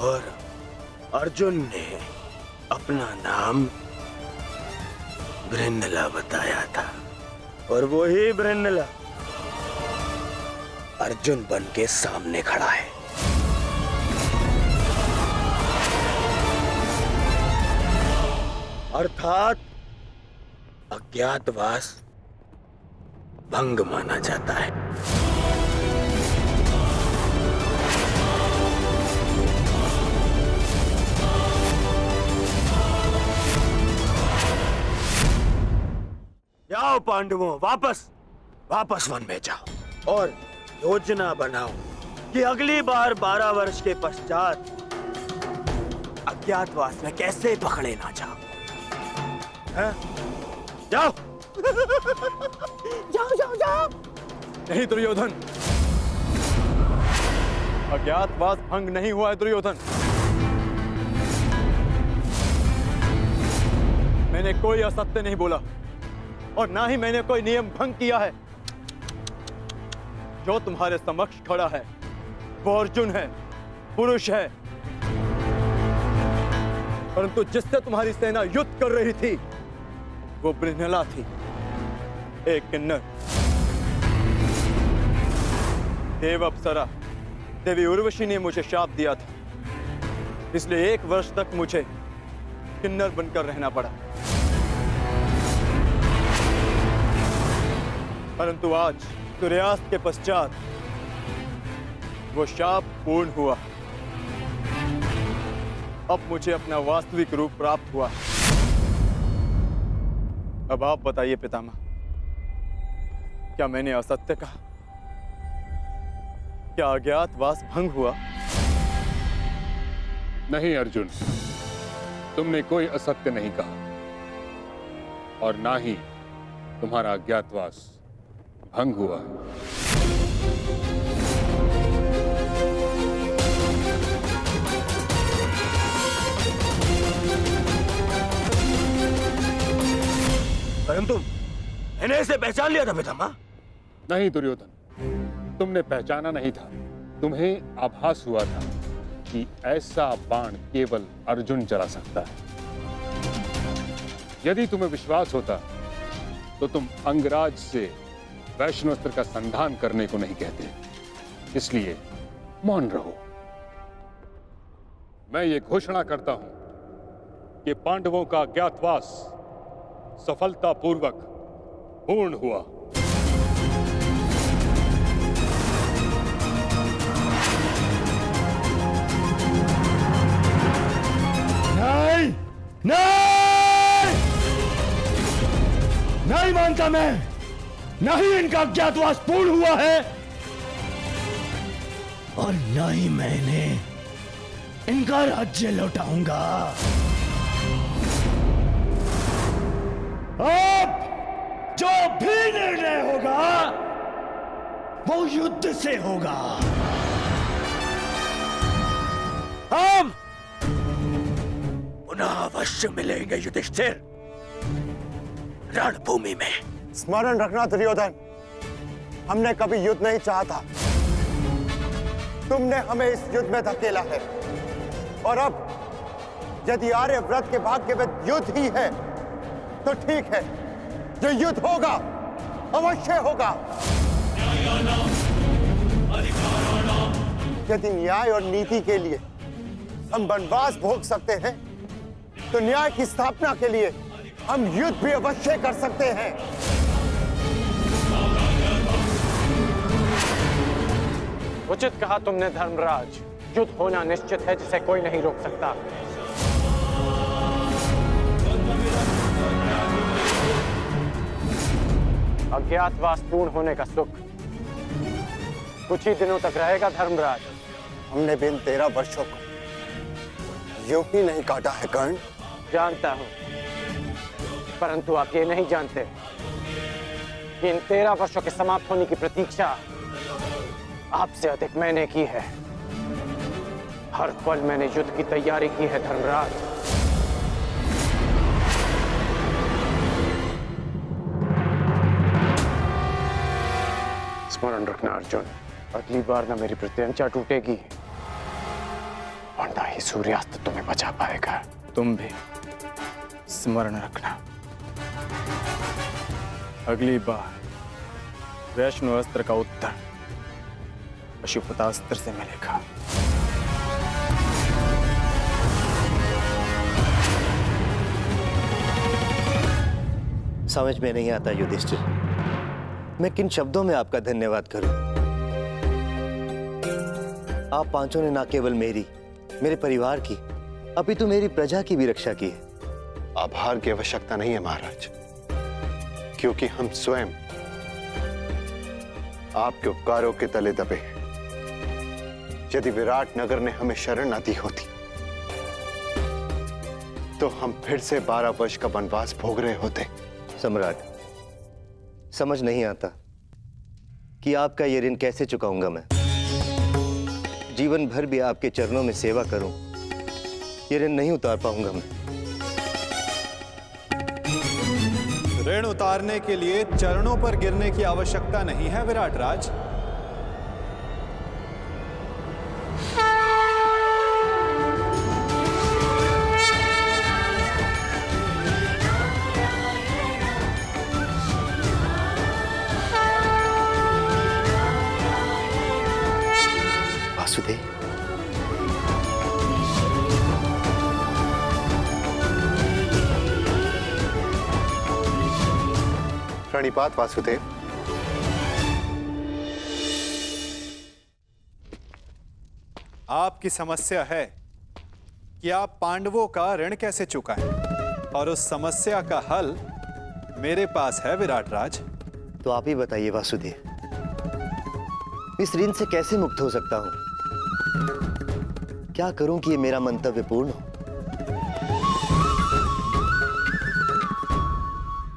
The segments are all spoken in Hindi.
और अर्जुन ने अपना नाम बृहन्नला बताया था, और वो ही बृहन्नला अर्जुन बन के सामने खड़ा है। अर्थात अज्ञातवास भंग माना जाता है। जाओ पांडवों, वापस वन में जाओ और योजना बनाओ कि अगली बार 12 वर्ष के पश्चात अज्ञातवास में कैसे पकड़े ना जाओ। जाओ जाओ जाओ जाओ। नहीं दुर्योधन, अज्ञातवास भंग नहीं हुआ है दुर्योधन। मैंने कोई असत्य नहीं बोला और ना ही मैंने कोई नियम भंग किया है। जो तुम्हारे समक्ष खड़ा है वो अर्जुन है, पुरुष है, परंतु जिससे तुम्हारी सेना युद्ध कर रही थी वो बृहन्नला थी, एक किन्नर। देव अप्सरा देवी उर्वशी ने मुझे शाप दिया था, इसलिए 1 वर्ष तक मुझे किन्नर बनकर रहना पड़ा। परंतु आज सूर्यास्त के पश्चात वो शाप पूर्ण हुआ। अब मुझे अपना वास्तविक रूप प्राप्त हुआ। अब आप बताइए पितामह, क्या मैंने असत्य कहा? क्या अज्ञातवास भंग हुआ? नहीं अर्जुन, तुमने कोई असत्य नहीं कहा और ना ही तुम्हारा अज्ञातवास भंग हुआ। परंतु मैंने इसे पहचान लिया था पितामह। नहीं दुर्योधन, तुमने पहचाना नहीं था। तुम्हें आभास हुआ था कि ऐसा बाण केवल अर्जुन चला सकता है। यदि तुम्हें विश्वास होता तो तुम अंगराज से वैष्णोस्त्र का संधान करने को नहीं कहते। इसलिए मौन रहो। मैं ये घोषणा करता हूं कि पांडवों का अज्ञातवास सफलतापूर्वक पूर्ण हुआ। नहीं नहीं मानता मैं। नहीं इनका अज्ञातवास पूर्ण हुआ है और न ही मैंने इनका राज्य लौटाऊंगा। अब जो भी निर्णय होगा वो युद्ध से होगा। हम पुनः अवश्य मिलेंगे युधिष्ठिर, रणभूमि में। स्मरण रखना दुर्योधन, हमने कभी युद्ध नहीं चाहा था। तुमने हमें इस युद्ध में धकेला है और अब यदि आर्यव्रत के भाग्य में युद्ध ही है तो ठीक है, जो युद्ध होगा अवश्य होगा। यदि न्याय और नीति के लिए हम वनवास भोग सकते हैं तो न्याय की स्थापना के लिए हम युद्ध भी अवश्य कर सकते हैं। उचित कहा तुमने धर्मराज। युद्ध होना निश्चित है जिसे कोई नहीं रोक सकता। अज्ञातवास पूर्ण होने का सुख कुछ ही दिनों तक रहेगा धर्मराज। हमने बिन 13 वर्षों को यूं ही नहीं काटा है कर्ण। जानता हूं, परंतु आप ये नहीं जानते कि इन 13 वर्षों के समाप्त होने की प्रतीक्षा आपसे अधिक मैंने की है। हर पल मैंने युद्ध की तैयारी की है धर्मराज। स्मरण रखना अर्जुन, अगली बार ना मेरी प्रत्यंचा टूटेगी और ना ही सूर्यास्त तुम्हें बचा पाएगा। तुम भी स्मरण रखना, अगली बार वैष्णो अस्त्र का उत्तर पशुपतास्त्र से मिलेगा। समझ में नहीं आता युधिष्ठिर, मैं किन शब्दों में आपका धन्यवाद करूं। आप पांचों ने ना केवल मेरी, मेरे परिवार की, अपितु मेरी प्रजा की भी रक्षा की है। आभार की आवश्यकता नहीं है महाराज, क्योंकि हम स्वयं आपके उपकारों के तले दबे हैं। यदि विराट नगर ने हमें शरण न दी होती तो हम फिर से 12 वर्ष का वनवास भोग रहे होते। सम्राट, समझ नहीं आता कि आपका ये ऋण कैसे चुकाऊंगा मैं। जीवन भर भी आपके चरणों में सेवा करूं, ये ऋण नहीं उतार पाऊंगा मैं। ऋण उतारने के लिए चरणों पर गिरने की आवश्यकता नहीं है विराट राज। वासुदेव, प्रणिपात वासुदेव। आपकी समस्या है कि आप पांडवों का ऋण कैसे चुकाएं, और उस समस्या का हल मेरे पास है विराट राज। तो आप ही बताइए वासुदेव, इस ऋण से कैसे मुक्त हो सकता हूं? क्या करूं कि ये मेरा मंतव्य पूर्ण हो?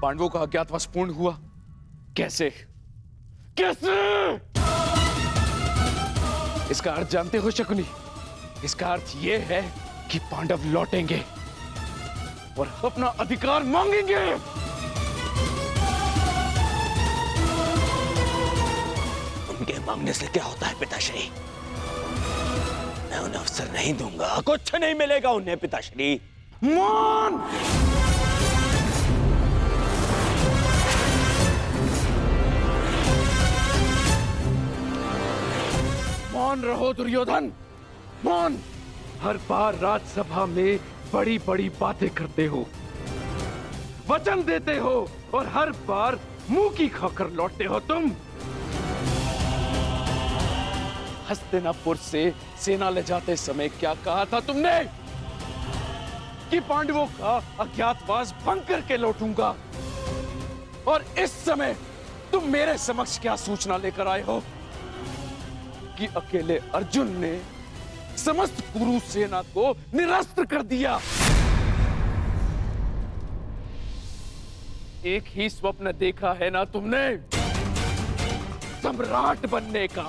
पांडवों का अज्ञातवास पूर्ण हुआ कैसे? कैसे? इसका अर्थ जानते हो शकुनी? इसका अर्थ यह है कि पांडव लौटेंगे और अपना अधिकार मांगेंगे। उनके मांगने से क्या होता है पिताश्री? मैं उन्हें अवसर नहीं दूंगा, कुछ नहीं मिलेगा उन्हें पिताश्री। मान! मान रहो दुर्योधन, मान! हर बार राज्यसभा में बड़ी बड़ी बातें करते हो, वचन देते हो और हर बार मुंह की खाकर लौटते हो तुम। हस्तिनापुर से सेना ले जाते समय क्या कहा था तुमने? कि पांडवों का अज्ञातवास भंग करके लौटूंगा। और इस समय तुम मेरे समक्ष क्या सूचना लेकर आए हो? कि अकेले अर्जुन ने समस्त कुरु सेना को निरस्त्र कर दिया। एक ही स्वप्न देखा है ना तुमने, सम्राट बनने का।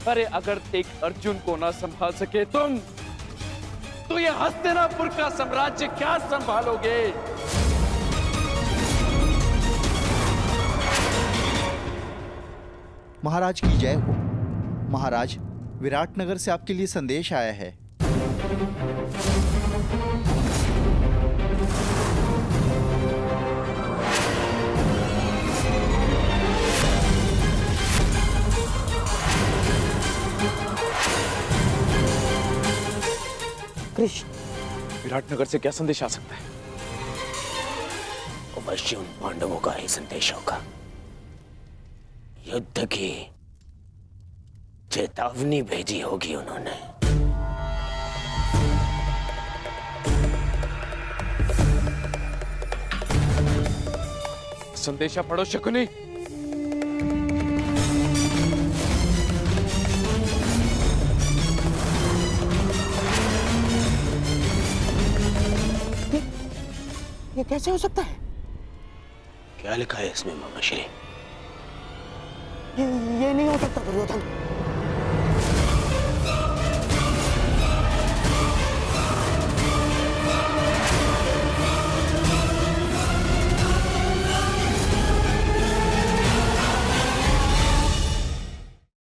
अरे अगर एक अर्जुन को ना संभाल सके तुम, तो ये हस्तिनापुर का साम्राज्य क्या संभालोगे? महाराज की जय हो। महाराज, विराटनगर से आपके लिए संदेश आया है। कृष्ण, विराटनगर से क्या संदेश आ सकता है? अवश्य उन पांडवों का ही संदेश होगा। युद्ध की चेतावनी भेजी होगी उन्होंने। संदेशा पढ़ो शकुनी। ये कैसे हो सकता है? क्या लिखा है इसमें मामाश्री? ये नहीं हो सकता दुर्योधन।